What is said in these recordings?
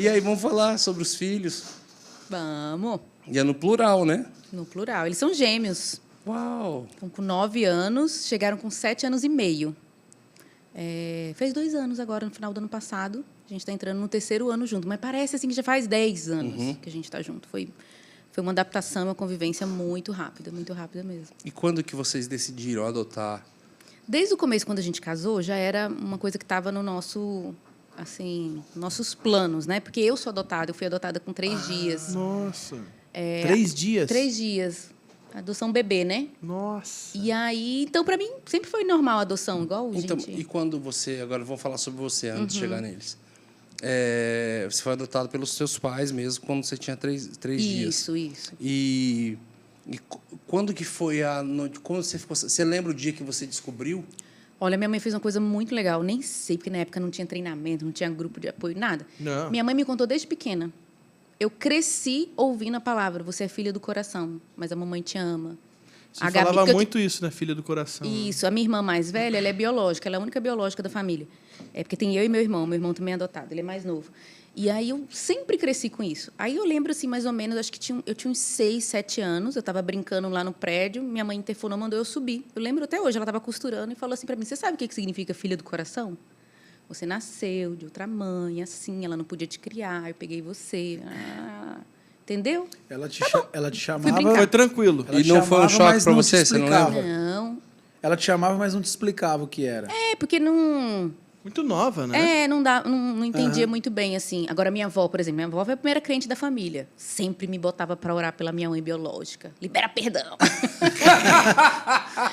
E aí, vamos falar sobre os filhos. Vamos. E é no plural, né? No plural. Eles são gêmeos. Uau! Estão com 9 anos, chegaram com 7 anos e meio. Fez 2 anos agora, no final do ano passado. A gente está entrando no 3º ano junto. Mas parece assim que já faz 10 anos que a gente está junto. Foi uma adaptação, uma convivência muito rápida mesmo. E quando que vocês decidiram adotar? Desde o começo, quando a gente casou, já era uma coisa que estava no nosso... assim, nossos planos, né? Porque eu sou adotada, eu fui adotada com 3 dias. Nossa. 3 dias? 3 dias. Adoção bebê, né? Nossa. E aí, então, para mim, sempre foi normal a adoção, igual Então, gente... e quando você... Agora, vamos falar sobre você antes de chegar neles. Você foi adotado pelos seus pais mesmo, quando você tinha 3 dias. Isso. E quando que foi a noite? Quando você ficou... Você lembra o dia que você descobriu? Olha, minha mãe fez uma coisa muito legal. Nem sei, porque na época não tinha treinamento, não tinha grupo de apoio, nada. Não. Minha mãe me contou desde pequena. Eu cresci ouvindo a palavra, você é filha do coração, mas a mamãe te ama. Você falava muito isso, né? Filha do coração. Isso. A minha irmã mais velha, ela é biológica, ela é a única biológica da família. Porque tem eu e meu irmão também é adotado, ele é mais novo. E aí eu sempre cresci com isso. Aí eu lembro, assim, mais ou menos, acho que eu tinha uns 6, 7 anos, eu estava brincando lá no prédio, minha mãe interfonou, mandou eu subir. Eu lembro até hoje, ela estava costurando e falou assim para mim, você sabe o que significa filha do coração? Você nasceu de outra mãe, assim, ela não podia te criar, eu peguei você. Entendeu? Ela te chamava... Foi tranquilo. E não foi um choque para você? Você não lembra? Não. Ela te chamava, mas não te explicava o que era. Porque não... Muito nova, né? Não entendia muito bem, assim. Agora, minha avó, por exemplo, minha avó foi a primeira crente da família. Sempre me botava para orar pela minha mãe biológica. Libera perdão.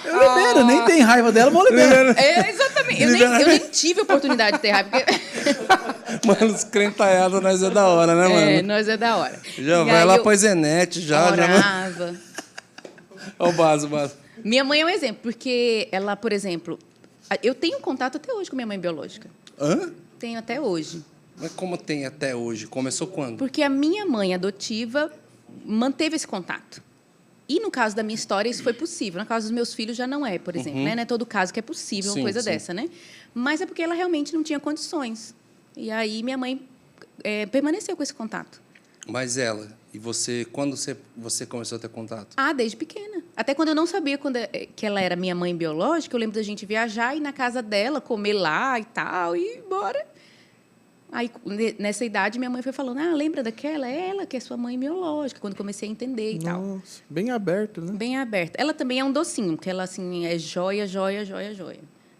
Eu libero, nem tem raiva dela, mas eu libero. Exatamente. Eu nem tive oportunidade de ter raiva. Porque... Mano, os crentaiados, nós é da hora, né, mano? Nós é da hora. Já vai lá pra Zenete, já. Orava. Olha o Baso. Minha mãe é um exemplo, porque ela, por exemplo... Eu tenho contato até hoje com minha mãe biológica. Hã? Tenho até hoje. Mas como tem até hoje? Começou quando? Porque a minha mãe adotiva manteve esse contato. E no caso da minha história, isso foi possível. No caso dos meus filhos, já não é, por exemplo. Né? Não é todo caso que é possível uma coisa dessa, né? Mas é porque ela realmente não tinha condições. E aí minha mãe permaneceu com esse contato. Mas ela... E você, quando você começou a ter contato? Desde pequena. Até quando eu não sabia que ela era minha mãe biológica, eu lembro da gente viajar e ir na casa dela, comer lá e tal, e ir embora. Aí, nessa idade, minha mãe foi falando, lembra daquela? É ela que é sua mãe biológica, quando comecei a entender e tal. Nossa, bem aberto, né? Bem aberto. Ela também é um docinho, porque ela, assim, é joia.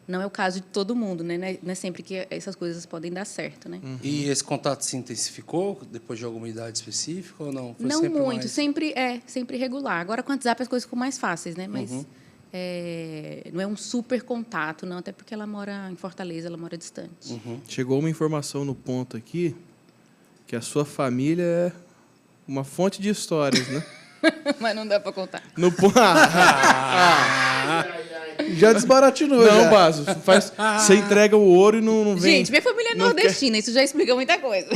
Não é o caso de todo mundo, né? Não é sempre que essas coisas podem dar certo, né? E esse contato se intensificou depois de alguma idade específica ou não? Foi não sempre muito, mais... sempre regular. Agora, com o WhatsApp, as coisas ficam mais fáceis, né? Mas não é um super contato, não. Até porque ela mora em Fortaleza, ela mora distante. Chegou uma informação no ponto aqui que a sua família é uma fonte de histórias, né? Mas não dá para contar. No ponto... Já desbaratinou, não, Baso. Você entrega o ouro e não vem... Gente, minha família é nordestina, isso já explica muita coisa.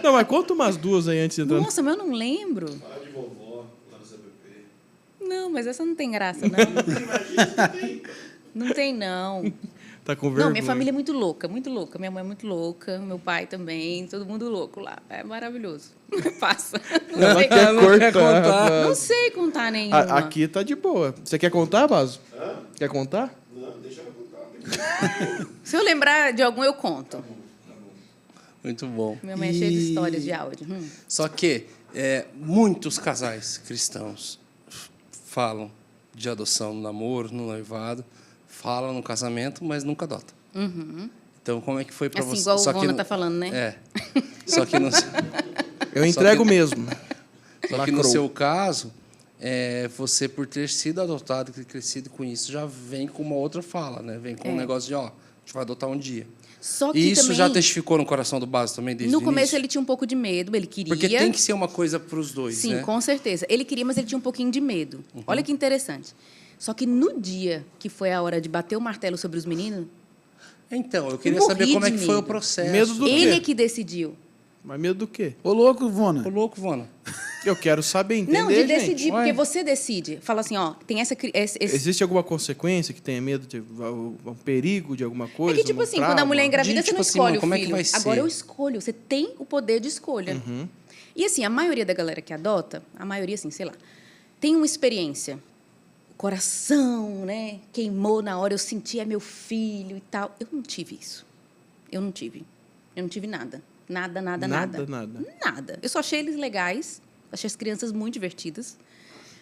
Não, mas conta umas duas aí antes de entrar. Nossa, mas eu não lembro. Fala de vovó, lá no CPP. Não, mas essa não tem graça, não. Não tem, não. Tá com vergonha. Não, minha família é muito louca, muito louca. Minha mãe é muito louca, meu pai também, todo mundo louco lá. É maravilhoso. Passa. Ela quer contar. Não sei contar nenhuma. Aqui tá de boa. Você quer contar, Baso? Quer contar? Não, deixa ela contar. Se eu lembrar de algum, eu conto. Muito bom. Minha mãe é cheia de histórias de áudio. Só que muitos casais cristãos falam de adoção no namoro, no noivado, falam no casamento, mas nunca adotam. Então, como é que foi para assim, você? Igual o Vona tá falando, né? Só que no... Eu entrego mesmo. Só que no seu caso, você, por ter sido adotado, ter crescido com isso, já vem com uma outra fala, né? Vem com um negócio de, a gente vai adotar um dia. Só que e isso também, já testificou no coração do Baso também, desde o início? No começo ele tinha um pouco de medo, ele queria... Porque tem que ser uma coisa para os dois, Sim, né? com certeza. Ele queria, mas ele tinha um pouquinho de medo. Olha que interessante. Só que no dia que foi a hora de bater o martelo sobre os meninos... Então, eu queria saber como é que foi o processo. Medo do quê? Ele é que decidiu. Mas medo do quê? Ô, louco, Vona. Ô, louco, Vona. Eu quero saber, entender, Não, de gente. decidir, porque Ué. você decide. Fala assim, ó, tem esse... Existe alguma consequência que tenha medo de um perigo de alguma É coisa? que, tipo um assim, trauma? quando a mulher engravida, De, você não tipo assim, escolhe mano, como o é que filho. vai ser? Agora eu escolho. Você tem o poder de escolha. Uhum. E, assim, a maioria da galera que adota, a maioria, assim, sei lá, tem uma experiência. O coração, né? Queimou na hora, eu senti, é meu filho e tal. Eu não tive isso. Eu não tive nada. Nada. Nada. Eu só achei eles legais, achei as crianças muito divertidas,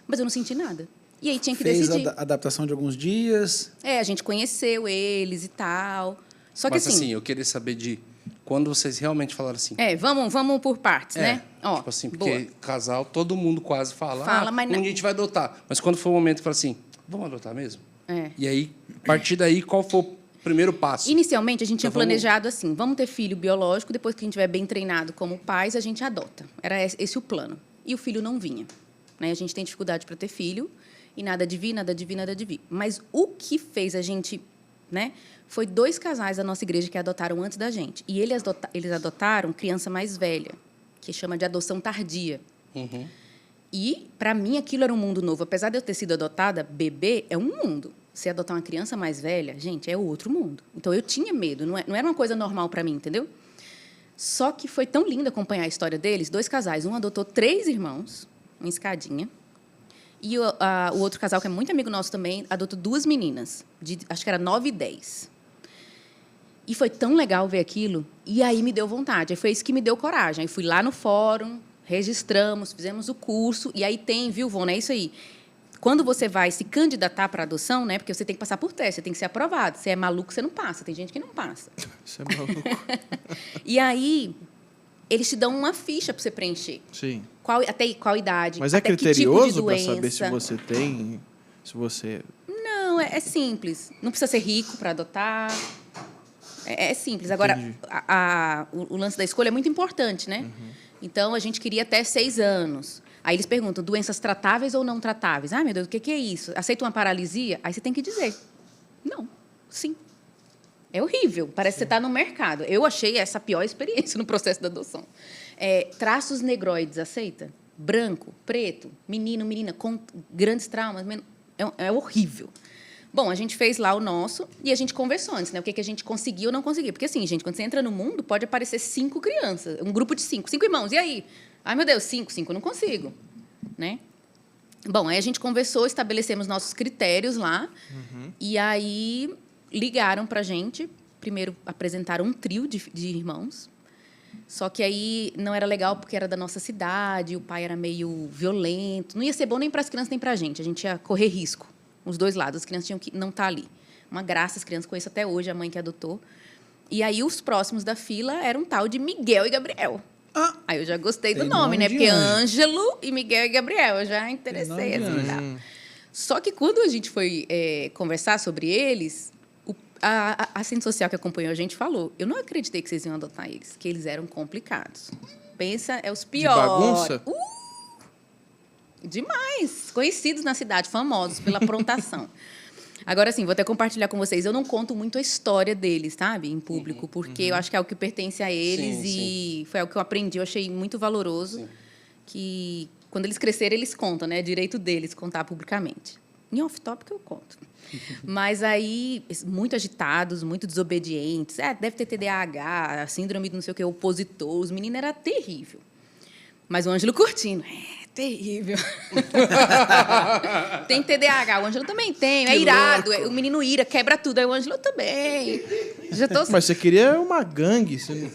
mas eu não senti nada. E aí tinha que Fez decidir. a adaptação de alguns dias. A gente conheceu eles e tal. Só que Mas assim, eu queria saber de quando vocês realmente falaram assim. Vamos por partes, né? Ó, tipo assim, boa. porque casal, todo mundo quase fala, Fala, mas um não. dia a gente vai adotar. Mas quando foi o momento que fala assim, vamos adotar mesmo? É. E aí, a partir daí, qual foi o primeiro passo? Inicialmente, a gente tinha Então, vamos- planejado assim, vamos ter filho biológico, depois que a gente estiver bem treinado como pais, a gente adota. Era esse o plano. E o filho não vinha. Né? A gente tem dificuldade para ter filho, e nada de vir. Mas o que fez a gente... Né, foi 2 casais da nossa igreja que adotaram antes da gente. E eles adotaram criança mais velha, que chama de adoção tardia. Uhum. E, para mim, aquilo era um mundo novo. Apesar de eu ter sido adotada, bebê é um mundo. Se adotar uma criança mais velha, gente, é outro mundo. Então, eu tinha medo. Não era uma coisa normal para mim, entendeu? Só que foi tão lindo acompanhar a história deles. 2 casais. Um adotou 3 irmãos, uma escadinha. E o outro casal, que é muito amigo nosso também, adotou 2 meninas, acho que era 9 e 10. E foi tão legal ver aquilo. E aí me deu vontade. Aí foi isso que me deu coragem. Aí fui lá no fórum, registramos, fizemos o curso. E aí tem, viu, Vona? É isso aí. Quando você vai se candidatar para adoção, né? Porque você tem que passar por teste, você tem que ser aprovado. Se é maluco, você não passa. Tem gente que não passa. Isso é maluco. E aí, eles te dão uma ficha para você preencher. Sim. Até qual idade, Mas é até que tipo de criterioso para doença. saber se você tem... Se você... Não, é simples. Não precisa ser rico para adotar. É simples. Agora, Entendi. o lance da escolha é muito importante, né? Então, a gente queria até 6 anos. Aí eles perguntam, doenças tratáveis ou não tratáveis? Ah, meu Deus, o que é isso? Aceita uma paralisia? Aí você tem que dizer, não, sim. É horrível, parece que você está no mercado. Eu achei essa a pior experiência no processo da adoção. Traços negroides, aceita? Branco, preto, menino, menina, com grandes traumas. É horrível. Bom, a gente fez lá o nosso e a gente conversou antes, né? O que a gente conseguiu ou não conseguiu. Porque, assim, gente, quando você entra no mundo, pode aparecer 5 crianças, um grupo de 5 irmãos. E aí? Ai, meu Deus, 5 eu não consigo. Né? Bom, aí a gente conversou, estabelecemos nossos critérios lá. E aí ligaram para a gente. Primeiro apresentaram um trio de irmãos. Só que aí não era legal porque era da nossa cidade, o pai era meio violento. Não ia ser bom nem para as crianças nem para a gente ia correr risco. Os 2 lados, as crianças tinham que não estar ali. Uma graça, as crianças conheço até hoje, a mãe que adotou. E aí os próximos da fila eram um tal de Miguel e Gabriel. Ah, Aí eu já gostei do tem nome, nome né? de Porque anjo. Ângelo e Miguel e Gabriel, eu já interessei. Tem nome de Assim, anjo. tá? Só que quando a gente foi conversar sobre eles, a assistente social que acompanhou a gente falou, eu não acreditei que vocês iam adotar eles, que eles eram complicados. Pensa, é os piores. bagunça? Demais. Conhecidos na cidade, famosos pela aprontação. Agora, assim, vou até compartilhar com vocês. Eu não conto muito a história deles, sabe? Em público, porque eu acho que é algo que pertence a eles Sim, e foi algo que eu aprendi. Eu achei muito valoroso que, quando eles crescerem, eles contam, né? É direito deles contar publicamente. Em off-topic eu conto. Mas aí, muito agitados, muito desobedientes. Deve ter TDAH, síndrome de não sei o que, opositor. Os meninos era terrível. Mas o Ângelo curtindo. Terrível. Tem TDAH, o Ângelo também tem. É irado, o menino ira, quebra tudo. Aí o Ângelo também. Já tô... Mas você queria uma gangue, você não...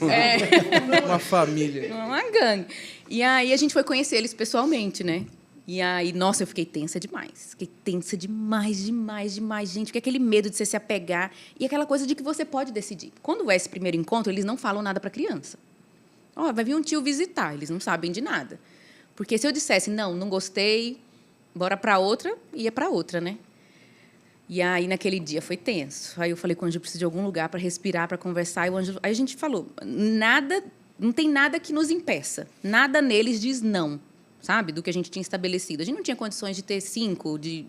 uma família. Uma gangue. E aí a gente foi conhecer eles pessoalmente, né? E aí, nossa, eu fiquei tensa demais. Fiquei tensa demais, gente. Porque aquele medo de você se apegar e aquela coisa de que você pode decidir. Quando é esse primeiro encontro, eles não falam nada para a criança. Vai vir um tio visitar, eles não sabem de nada. Porque se eu dissesse, não gostei, bora para outra, ia para outra, né? E aí, naquele dia, foi tenso. Aí eu falei com o Ângelo, preciso de algum lugar para respirar, para conversar. E o Ângelo... Aí a gente falou, não tem nada que nos impeça. Nada neles diz não, sabe? Do que a gente tinha estabelecido. A gente não tinha condições de ter 5, de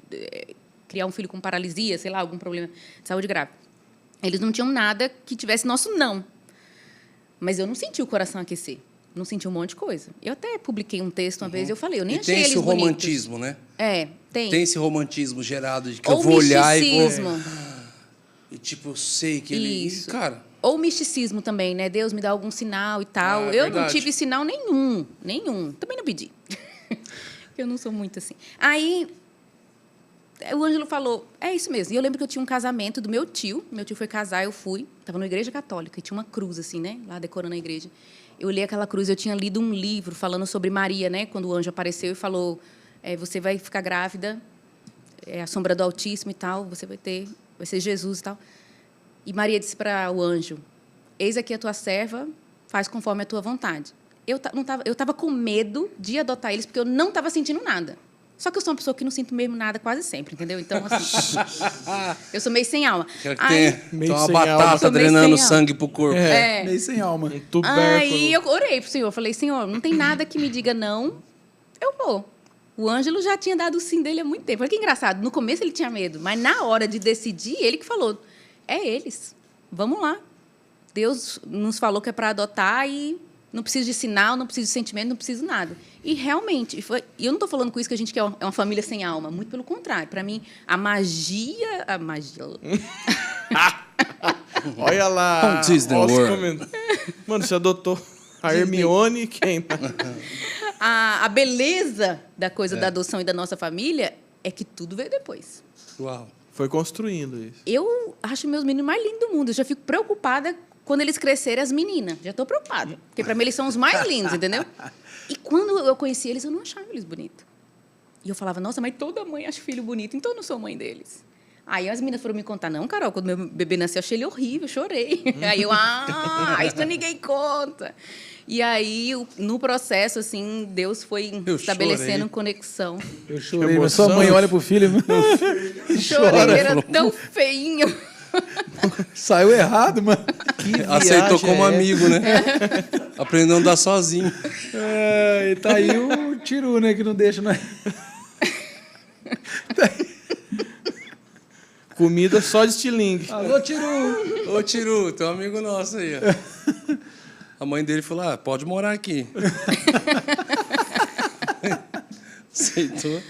criar um filho com paralisia, sei lá, algum problema de saúde grave. Eles não tinham nada que tivesse nosso não. Mas eu não senti o coração aquecer. Não senti um monte de coisa. Eu até publiquei um texto uma vez, eu falei, eu nem E achei tem eles esse bonitos. romantismo, né? Tem. Tem esse romantismo gerado de que Ou eu vou olhar e vou... misticismo. E tipo, eu sei que ele... Isso. E, cara, Ou misticismo também, né? Deus me dá algum sinal e tal. Ah, eu não verdade. tive sinal nenhum. Também não pedi. Eu não sou muito assim. Aí, o Ângelo falou, é isso mesmo. E eu lembro que eu tinha um casamento do meu tio. Meu tio foi casar, eu fui. Estava numa igreja católica e tinha uma cruz, assim, né? Lá decorando a igreja. Eu olhei aquela cruz, eu tinha lido um livro falando sobre Maria, né? Quando o anjo apareceu e falou, você vai ficar grávida, a sombra do Altíssimo e tal, você vai ser Jesus e tal. E Maria disse para o anjo, eis aqui a tua serva, faz conforme a tua vontade. Eu estava com medo de adotar eles, porque eu não estava sentindo nada. Só que eu sou uma pessoa que não sinto mesmo nada quase sempre, entendeu? Então, assim, eu sou meio sem alma. quero que Aí, tem uma sem alma. batata Sou meio drenando sem alma. sangue pro corpo. Meio sem alma. Um tubérculo. aí eu orei pro Senhor, falei, Senhor, não tem nada que me diga não, eu vou. O Ângelo já tinha dado o sim dele há muito tempo. Olha que engraçado, no começo ele tinha medo, mas na hora de decidir, ele que falou, é eles, vamos lá. Deus nos falou que é para adotar e não preciso de sinal, não preciso de sentimento, não preciso nada. E realmente, e eu não estou falando com isso que a gente quer uma família sem alma, muito pelo contrário. Para mim, a magia... Olha lá. Walt Disney olha os World. comentários. Mano, você adotou a Hermione, quem? a beleza da coisa da adoção e da nossa família é que tudo veio depois. Uau. Foi construindo isso. Eu acho meus meninos mais lindos do mundo. Eu já fico preocupada quando eles crescerem, as meninas. Já estou preocupada. Porque, para mim, eles são os mais lindos, entendeu? E quando eu conheci eles, eu não achava eles bonitos. E eu falava, nossa, mas toda mãe acha filho bonito, então eu não sou mãe deles. Aí as meninas foram me contar, não, Carol, quando meu bebê nasceu, eu achei ele horrível, eu chorei. Aí eu, isso ninguém conta. E aí, no processo, assim, Deus foi estabelecendo chorei. conexão. Eu chorei, mas sua mãe olha pro filho Chorei, ele era tão feinho. saiu errado, mano. Que Aceitou viagem como é amigo, né? Aprendeu a andar sozinho. E tá aí o Tiru, né, que não deixa, né? Comida só de estilingue. Alô, Tiru! Ô, Tiru, teu amigo nosso aí, ó. A mãe dele falou, pode morar aqui. Aceitou.